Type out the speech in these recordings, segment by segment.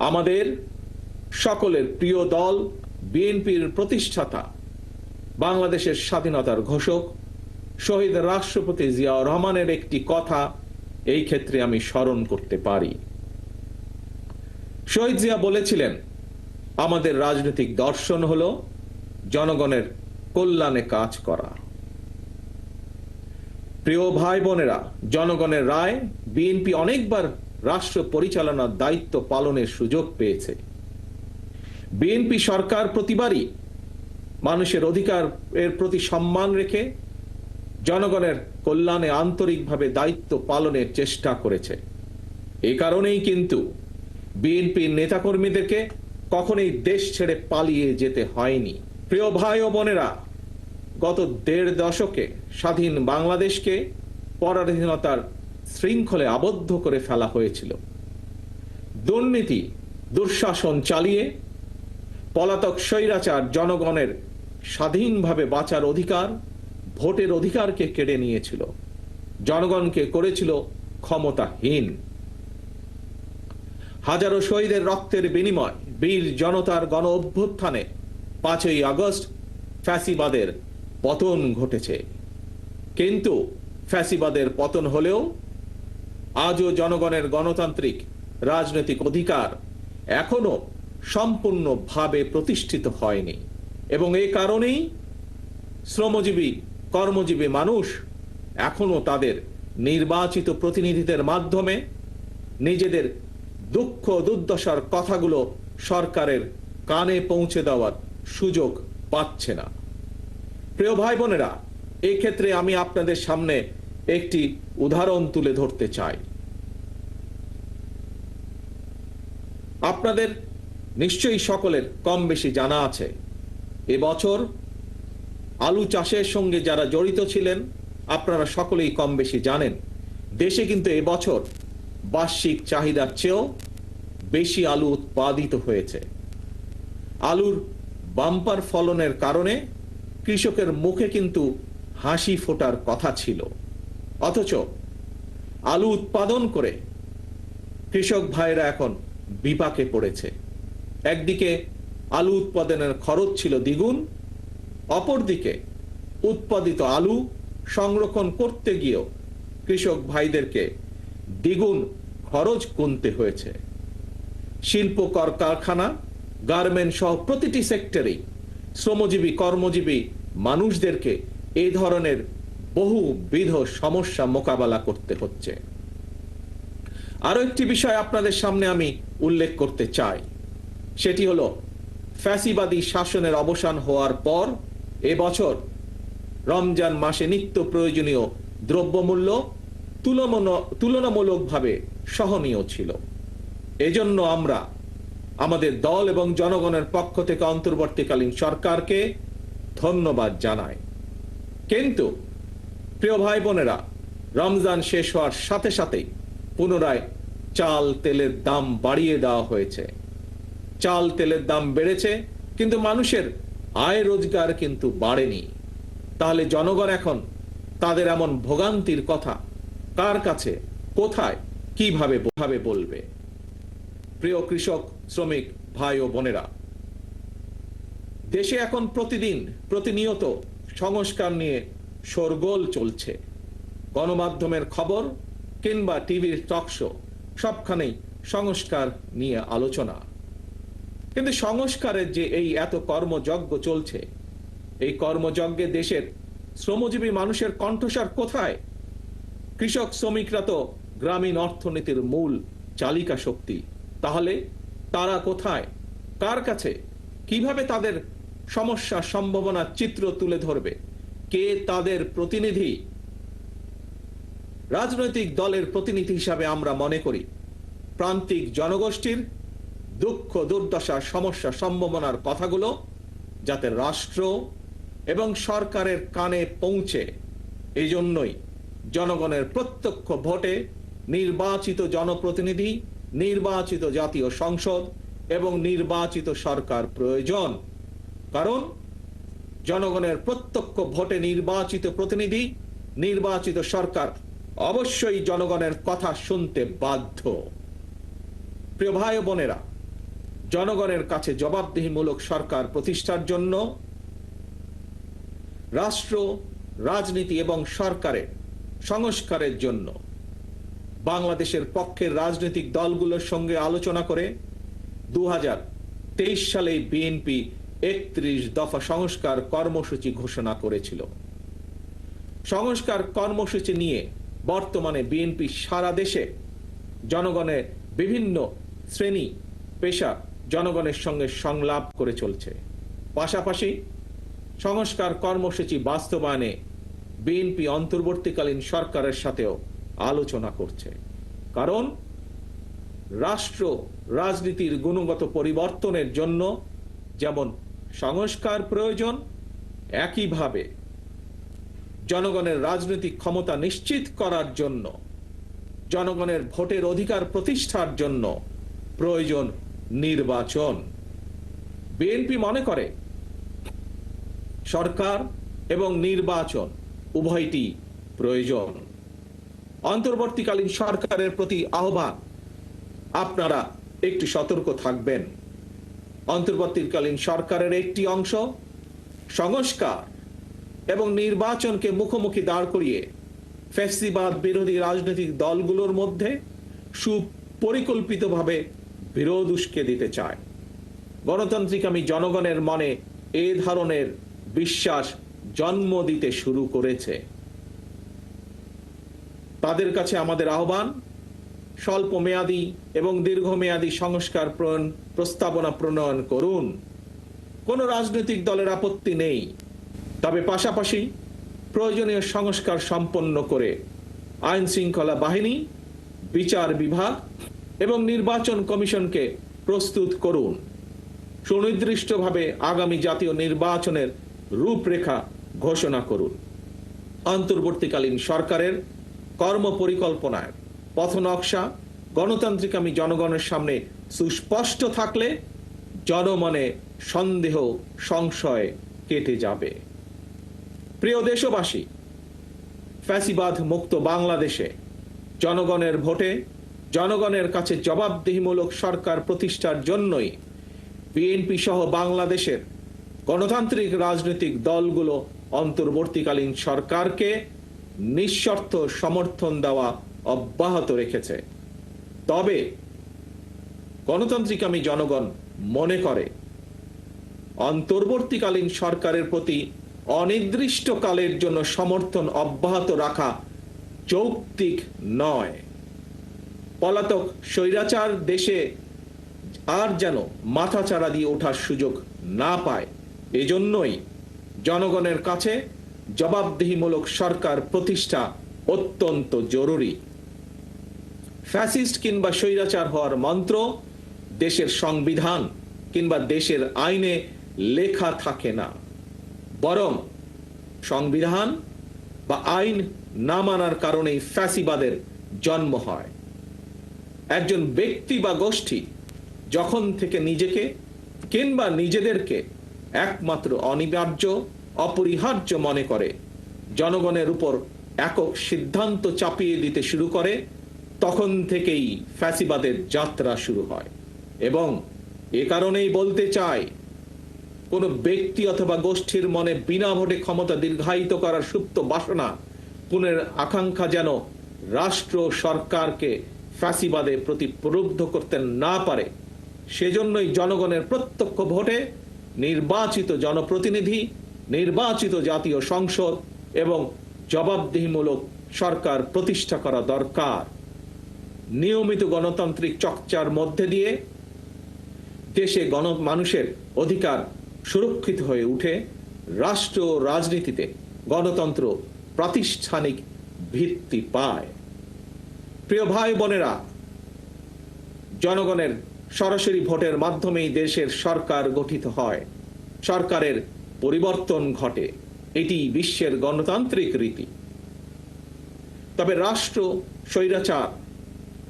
আমাদের সকলের প্রিয় দল বিএনপির প্রতিষ্ঠাতা, বাংলাদেশের স্বাধীনতার ঘোষক শহীদ রাষ্ট্রপতি জিয়াউর রহমানের একটি কথা এই ক্ষেত্রে আমি স্মরণ করতে পারি। শহীদ জিয়া বলেছিলেন, আমাদের রাজনৈতিক দর্শন হলো জনগণের কল্যাণে কাজ করা। প্রিয় ভাই বোনেরা, জনগণের রায় বিএনপি অনেকবার রাষ্ট্র পরিচালনার দায়িত্ব পালনের সুযোগ পেয়েছে। বিএনপি সরকার প্রতিবারই মানুষের অধিকার এর প্রতি সম্মান রেখে জনগণের কল্যাণে আন্তরিকভাবে দায়িত্ব পালনের চেষ্টা করেছে। এই কারণেই কিন্তু বিএনপির নেতাকর্মীদেরকে কখনোই দেশ ছেড়ে পালিয়ে যেতে হয়নি। প্রিয় ভাই ও বোনেরা, গত ১.৫ দশকে স্বাধীন বাংলাদেশকে পরাধীনতার শৃঙ্খলে আবদ্ধ করে ফেলা হয়েছিল। দুর্নীতি, দুঃশাসন চালিয়ে পলাতক স্বৈরাচার জনগণের স্বাধীনভাবে বাঁচার অধিকার, ভোটের অধিকারকে কেড়ে নিয়েছিল, জনগণকে করেছিল ক্ষমতাহীন। হাজারো শহীদের রক্তের বিনিময় বীর জনতার গণ অভ্যুত্থানে ৫ই আগস্ট ফ্যাসিবাদের পতন ঘটেছে। কিন্তু ফ্যাসিবাদের পতন হলেও আজও জনগণের গণতান্ত্রিক রাজনৈতিক অধিকার এখনো সম্পূর্ণভাবে প্রতিষ্ঠিত হয়নি, এবং এই কারণেই শ্রমজীবী কর্মজীবী মানুষ এখনো তাদের নির্বাচিত প্রতিনিধিদের মাধ্যমে নিজেদের দুঃখ দুর্দশার কথাগুলো সরকারের কানে পৌঁছে দেওয়ার সুযোগ পাচ্ছে না। প্রিয় ভাই বোনেরা, এই ক্ষেত্রে আমি আপনাদের সামনে একটি উদাহরণ তুলে ধরতে চাই। আপনাদের নিশ্চয়ই সকলের কম বেশি জানা আছে, এবছর আলু চাষের সঙ্গে যারা জড়িত ছিলেন আপনারা সকলেই কম বেশি জানেন, দেশে কিন্তু এবছর বার্ষিক চাহিদার চেয়েও বেশি আলু উৎপাদিত হয়েছে। আলুর বাম্পার ফলনের কারণে কৃষকের মুখে কিন্তু হাসি ফোটার কথা ছিল, অথচ আলু উৎপাদন করে কৃষক ভাইরা এখন বিপাকে পড়েছে। একদিকে আলু উৎপাদনের খরচ ছিল দ্বিগুণ, অপরদিকে উৎপাদিত আলু সংরক্ষণ করতে গিয়েও কৃষক ভাইদেরকে দ্বিগুণ খরচ গুনতে হয়েছে। শিল্প কারখানা, গার্মেন্ট সহ প্রতিটি সেক্টরেই শ্রমজীবী কর্মজীবী মানুষদেরকে এই ধরনের বহুবিধ সমস্যা মোকাবেলা করতে হচ্ছে। আরো একটি বিষয় আপনাদের সামনে আমি উল্লেখ করতে চাই, সেটি হলো ফ্যাসিবাদী শাসনের অবসান হওয়ার পর এবছর রমজান মাসে নিত্য প্রয়োজনীয় দ্রব্যমূল্য তুলনামূলকভাবে সহনীয় ছিল। এজন্য আমরা আমাদের দল এবং জনগণের পক্ষ থেকে অন্তর্বর্তীকালীন সরকারকে ধন্যবাদ জানাই। কিন্তু প্রিয় ভাই বোনেরা, রমজান শেষ হওয়ার সাথে সাথেই পুনরায় চাল তেলের দাম বাড়িয়ে দেওয়া হয়েছে। চাল তেলের দাম বেড়েছে, কিন্তু মানুষের আয় রোজগার কিন্তু বাড়েনি। তাহলে জনগণ এখন তাদের এমন ভোগান্তির কথা কার কাছে, কোথায়, কিভাবে বলবে? প্রিয় কৃষক শ্রমিক ভাই ও বোনেরা, দেশে এখন প্রতিনিয়ত সংস্কার নিয়ে শোরগোল চলছে। গণমাধ্যমের খবর কিংবা টিভির টকশো সবখানেই সংস্কার নিয়ে আলোচনা। কিন্তু সংস্কারের যে এই এত কর্মযজ্ঞ চলছে, এই কর্মযজ্ঞে দেশের শ্রমজীবী মানুষের কণ্ঠস্বর কোথায়? কৃষক শ্রমিকরা তো গ্রামীণ অর্থনীতির মূল চালিকা শক্তি। তাহলে তারা কোথায়, কার কাছে, কিভাবে তাদের সমস্যা সম্ভাবনার চিত্র তুলে ধরবে? কে তাদের প্রতিনিধি? রাজনৈতিক দলের প্রতিনিধি হিসাবে আমরা মনে করি প্রান্তিক জনগোষ্ঠীর দুঃখ দুর্দশা সমস্যা সম্ভাবনার কথাগুলো যাতে রাষ্ট্র এবং সরকারের কানে পৌঁছে, এই জন্যই জনগণের প্রত্যক্ষ ভোটে নির্বাচিত জনপ্রতিনিধি, নির্বাচিত জাতীয় সংসদ এবং নির্বাচিত সরকার প্রয়োজন। কারণ জনগণের প্রত্যক্ষ ভোটে নির্বাচিত প্রতিনিধি, নির্বাচিত সরকার অবশ্যই জনগণের কথা শুনতে বাধ্য। প্রিয় ভাই ও বোনেরা, জনগণের কাছে জবাবদিহিমূলক সরকার প্রতিষ্ঠার জন্য রাষ্ট্র, রাজনীতি এবং সরকারের সংস্কারের জন্য বাংলাদেশের পক্ষের রাজনৈতিক দলগুলোর সঙ্গে আলোচনা করে 2023 সালে বিএনপি 31 দফা সংস্কার কর্মসূচি ঘোষণা করেছিল। সংস্কার কর্মসূচি নিয়ে বর্তমানে বিএনপি সারা দেশে জনগণের বিভিন্ন শ্রেণী পেশা জনগণের সঙ্গে সংলাপ করে চলছে। পাশাপাশি সংস্কার কর্মসূচি বাস্তবায়নে বিএনপি অন্তর্বর্তীকালীন সরকারের সাথেও আলোচনা করছে। কারণ রাষ্ট্র রাজনীতির গুণগত পরিবর্তনের জন্য যেমন সংস্কার প্রয়োজন, একইভাবে জনগণের রাজনৈতিক ক্ষমতা নিশ্চিত করার জন্য, জনগণের ভোটের অধিকার প্রতিষ্ঠার জন্য প্রয়োজন নির্বাচন। বিএনপি মনে করে সরকার এবং নির্বাচন উভয়টি প্রয়োজন। অন্তর্বর্তীকালীন সরকারের প্রতি আহ্বান, আপনারা একটু সতর্ক থাকবেন। অন্তর্বর্তীকালীন সরকারের একটি অংশ সংস্কার এবং নির্বাচনকে মুখোমুখি দাঁড় করিয়ে ফ্যাসিবাদ বিরোধী রাজনৈতিক দলগুলোর মধ্যে সুপরিকল্পিতভাবে বিরোধ উস্কে দিতে চায়। গণতান্ত্রিকামী জনগণের মনে এ ধরনের বিশ্বাস জন্ম দিতে শুরু করেছে। তাদের কাছে আমাদের আহ্বান, স্বল্প মেয়াদী এবং দীর্ঘমেয়াদী সংস্কার প্রস্তাবনা প্রণয়ন করুন। কোনো রাজনৈতিক দলের আপত্তি নেই, তবে পাশাপাশি প্রয়োজনীয় সংস্কার সম্পন্ন করে আইন শৃঙ্খলা বাহিনী, বিচার বিভাগ এবং নির্বাচন কমিশনকে প্রস্তুত করুন। সুনির্দিষ্টভাবে আগামী জাতীয় নির্বাচনের রূপরেখা ঘোষণা করুন। অন্তর্বর্তীকালীন সরকারের কর্মপরিকল্পনায় পথনকশা গণতান্ত্রিকামী জনগণের সামনে সুস্পষ্ট থাকলে জনমনে সন্দেহ, সংশয় কেটে যাবে। প্রিয় দেশবাসী, ফ্যাসিবাদ মুক্ত বাংলাদেশে জনগণের ভোটে জনগণের কাছে জবাবদিহিমূলক সরকার প্রতিষ্ঠার জন্যই বিএনপি সহ বাংলাদেশের গণতান্ত্রিক রাজনৈতিক দলগুলো অন্তর্বর্তীকালীন সরকারকে নিঃশর্ত সমর্থন দেওয়া অব্যাহত রেখেছে। তবে গণতান্ত্রিকামী জনগণ মনে করে অন্তর্বর্তীকালীন সরকারের প্রতি অনির্দিষ্টকালের জন্য সমর্থন অব্যাহত রাখা যৌক্তিক নয়। পলাতক স্বৈরাচার দেশে আর যেন মাথাচাড়া দিয়ে ওঠার সুযোগ না পায়, এজন্যই জনগণের কাছে জবাবদিহিমূলক সরকার প্রতিষ্ঠা অত্যন্ত জরুরি। ফ্যাসিস্ট কিংবা স্বৈরাচার হওয়ার মন্ত্র দেশের সংবিধান কিংবা দেশের আইনে লেখা থাকে না, বরং সংবিধান বা আইন না মানার কারণেই ফ্যাসিবাদের জন্ম হয়। একজন ব্যক্তি বা গোষ্ঠী যখন থেকে নিজেকে কিংবা নিজেদেরকে একমাত্র অনিবার্য, অপরিহার্য মনে করে, জনগণের উপর একক সিদ্ধান্ত চাপিয়ে দিতে শুরু করে, তখন থেকেই ফ্যাসিবাদের যাত্রা শুরু হয়। এবং এ কারণেই বলতে চাই, কোনো ব্যক্তি অথবা গোষ্ঠীর মনে বিনা ভোটে ক্ষমতা দীর্ঘায়িত করার সুপ্ত বাসনা, পুনের আকাঙ্ক্ষা যেন রাষ্ট্র সরকারকে ফ্যাসিবাদে প্রতি প্রলুব্ধ করতে না পারে, সেজন্যই জনগণের প্রত্যক্ষ ভোটে নির্বাচিত জনপ্রতিনিধি, নির্বাচিত জাতীয় সংসদ এবং জবাবদিহিমূলক সরকার প্রতিষ্ঠা করা দরকার। নিয়মিত গণতান্ত্রিক চর্চার মধ্যে দিয়ে দেশে মানুষের অধিকার সুরক্ষিত হয়ে উঠে, রাষ্ট্র রাজনীতিতে গণতন্ত্র প্রাতিষ্ঠানিক ভিত্তি পায়। প্রিয় ভাই বোনেরা, জনগণের সরাসরি ভোটের মাধ্যমেই দেশের সরকার গঠিত হয়, সরকারের পরিবর্তন ঘটে, এটি বিশ্বের গণতান্ত্রিক রীতি। তবে রাষ্ট্র স্বৈরাচার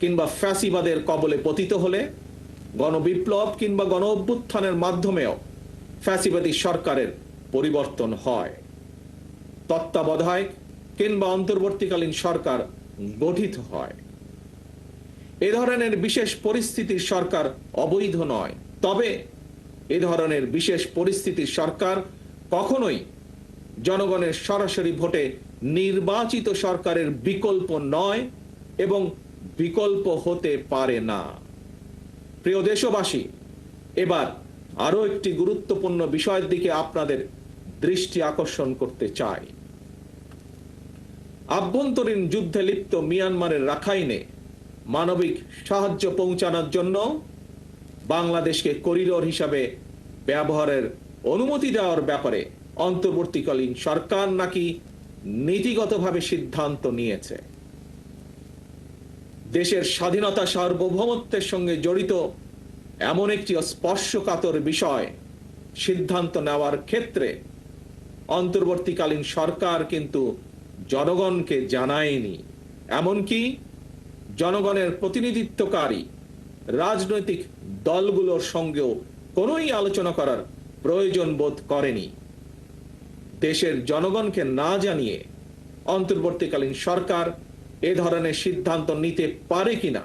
কিংবা ফ্যাসিবাদের কবলে পতিত হলে গণবিপ্লব কিংবা গণ অভ্যুত্থানের মাধ্যমেও ফ্যাসিবাদী সরকারের পরিবর্তন হয়। তত্ত্বাবধায়ক কিংবা অন্তর্বর্তীকালীন সরকার গঠিত হয়। এ ধরনের বিশেষ পরিস্থিতির সরকার অবৈধ নয়, তবে এ ধরনের বিশেষ পরিস্থিতির সরকার কখনোই জনগণের সরাসরি ভোটে নির্বাচিত সরকারের বিকল্প নয় এবং বিকল্প হতে পারে না। প্রিয় দেশবাসী, এবার আরো একটি গুরুত্বপূর্ণ বিষয়ের দিকে আপনাদের দৃষ্টি আকর্ষণ করতে চাই। আভ্যন্তরীণ যুদ্ধে লিপ্ত মিয়ানমারের রাখাইনে মানবিক সাহায্য পৌঁছানোর জন্য বাংলাদেশকে করিডোর হিসাবে ব্যবহারের অনুমতি দেওয়ার ব্যাপারে অন্তর্বর্তীকালীন সরকার নাকি নীতিগতভাবে সিদ্ধান্ত নিয়েছে। দেশের স্বাধীনতা সার্বভৌমত্বের সঙ্গে জড়িত এমন একটি স্পর্শকাতর বিষয় সিদ্ধান্ত নেওয়ার ক্ষেত্রে অন্তর্বর্তীকালীন সরকার কিন্তু জনগণকে জানায়নি, এমনকি জনগণের প্রতিনিধিত্বকারী রাজনৈতিক দলগুলোর সঙ্গেও কোনোই আলোচনা করার প্রয়োজন বোধ করেনি। দেশের জনগণকে না জানিয়ে অন্তর্বর্তীকালীন সরকার এ ধরনের সিদ্ধান্ত নিতে পারে কিনা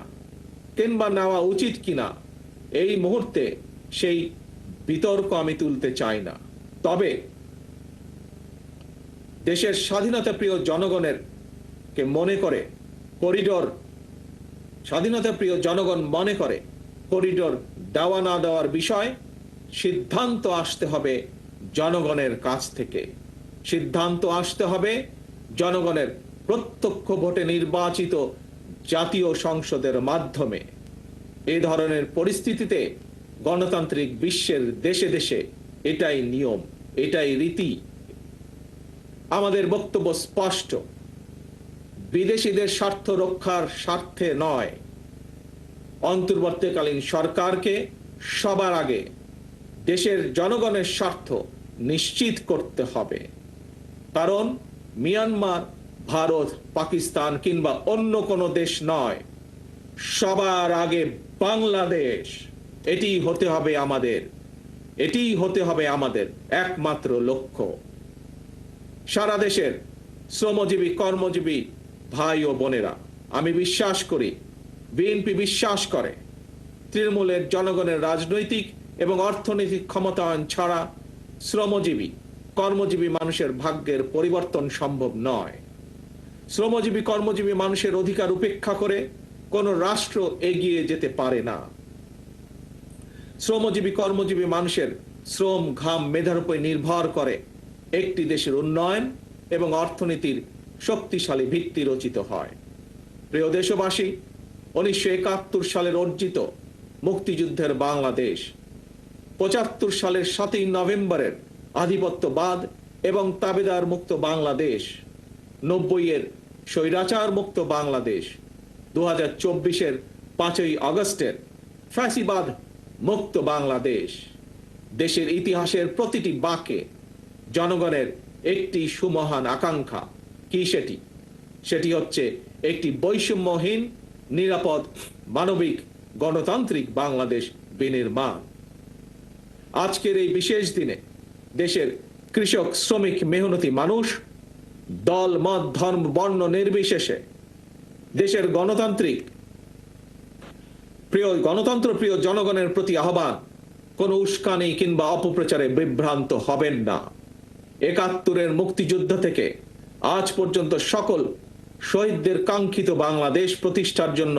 কিংবা নেওয়া উচিত কিনা এই মুহূর্তে সেই বিতর্ক আমি তুলতে চাই না। তবে দেশের স্বাধীনতা প্রিয় জনগণের কে মনে করে করিডোর, স্বাধীনতা প্রিয় জনগণ মনে করে করিডোর দেওয়া না দেওয়ার বিষয় সিদ্ধান্ত আসতে হবে জনগণের কাছ থেকে। সিদ্ধান্ত আসতে হবে জনগণের প্রত্যক্ষ ভোটে নির্বাচিত জাতীয় সংসদের মাধ্যমে। এই ধরনের পরিস্থিতিতে গণতান্ত্রিক বিশ্বের দেশে দেশে এটাই নিয়ম, এটাই রীতি। আমাদের বক্তব্য স্পষ্ট, বিদেশিদের স্বার্থ রক্ষার স্বার্থে নয়, অন্তর্বর্তীকালীন সরকারকে সবার আগে দেশের জনগণের স্বার্থ নিশ্চিত করতে হবে। কারণ মিয়ানমার, ভারত, পাকিস্তান কিংবা অন্য কোনো দেশ নয়, সবার আগে বাংলাদেশ। এটিই হতে হবে আমাদের, এটিই হতে হবে আমাদের একমাত্র লক্ষ্য। সারা দেশের শ্রমজীবী কর্মজীবী ভাই ও বোনেরা, আমি বিশ্বাস করি, বিএনপি বিশ্বাস করে, তৃণমূলের জনগণের রাজনৈতিক এবং অর্থনৈতিক ক্ষমতায়ন ছাড়া শ্রমজীবী কর্মজীবী মানুষের ভাগ্যের পরিবর্তন সম্ভব নয়। শ্রমজীবী কর্মজীবী মানুষের অধিকার উপেক্ষা করে কোনো রাষ্ট্র এগিয়ে যেতে পারে না। শ্রমজীবী কর্মজীবী মানুষের শ্রম, ঘাম, মেধার উপর নির্ভর করে একটি দেশের উন্নয়ন এবং অর্থনীতির শক্তিশালী ভিত্তি রচিত হয়। প্রিয় দেশবাসী, 1971 সালের অর্জিত মুক্তিযুদ্ধের বাংলাদেশ, 75 সালের 7ই নভেম্বরের আধিপত্যবাদ এবং তাবেদার মুক্ত বাংলাদেশ, 90-এর স্বৈরাচার মুক্ত বাংলাদেশ, 2024-এর 5ই আগস্টের ফ্যাসিবাদ মুক্ত বাংলাদেশ। দেশের ইতিহাসের প্রতিটি বাঁকে জনগণের একটি সুমহান আকাঙ্ক্ষা। কি সেটি? সেটি হচ্ছে একটি বৈষম্যহীন, নিরাপদ, মানবিক, গণতান্ত্রিক বাংলাদেশ বিনির্মাণ। আজকের এই বিশেষ দিনে দেশের কৃষক, শ্রমিক, মেহনতি মানুষ দল, মত, ধর্ম, বর্ণ নির্বিশেষে দেশের গণতন্ত্র প্রিয় জনগণের প্রতি আহ্বান, কোন উস্কানি কিংবা অপপ্রচারে বিভ্রান্ত হবেন না। 71-এর মুক্তিযুদ্ধ থেকে আজ পর্যন্ত সকল শহীদদের কাঙ্ক্ষিত বাংলাদেশ প্রতিষ্ঠার জন্য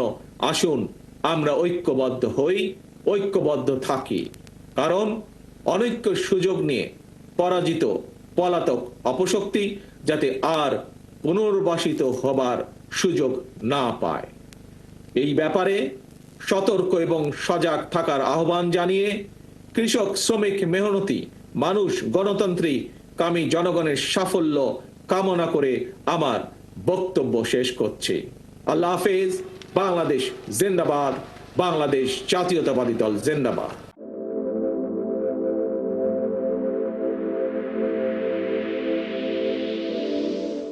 আসুন আমরা ঐক্যবদ্ধ হই, ঐক্যবদ্ধ থাকি। কারণ অনৈক্যের সুযোগ নিয়ে পরাজিত পলাতক অপশক্তি যাতে আর পুনর্বাসিত হবার সুযোগ না পায়, এই ব্যাপারে সতর্ক এবং সজাগ থাকার আহ্বান জানিয়ে কৃষক, শ্রমিক, মেহনতি মানুষ, গণতন্ত্রী কামী জনগণের সাফল্য কামনা করে আমার বক্তব্য শেষ করছি। আল্লাহ হাফেজ। বাংলাদেশ জিন্দাবাদ। বাংলাদেশ জাতীয়তাবাদী দল জিন্দাবাদ।